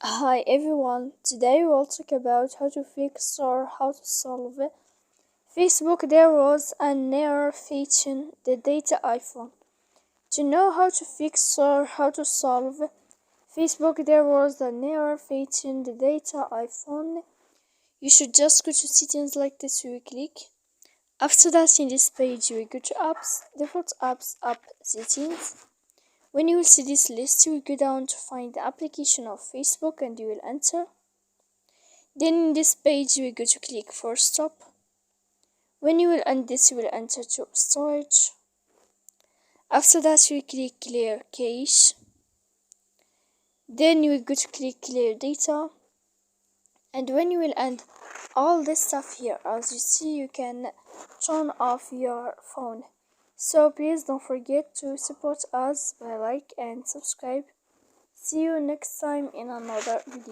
Hi everyone, today we'll talk about how to fix or how to solve Facebook. There was an error fetching the data iPhone. To know how to fix or how to solve Facebook, there was an error fetching the data iPhone. You should just go to settings like this. We click. After that, in this page, we go to apps, default apps, app settings. When you will see this list, you will go down to find the application of Facebook and you will enter. Then in this page, you will go to click for stop. When you will end this, you will enter to storage. After that, you will click clear cache. Then you will go to click clear data. And when you will end all this stuff here, as you see, you can turn off your phone. So please don't forget to support us by like and subscribe. See you next time in another video.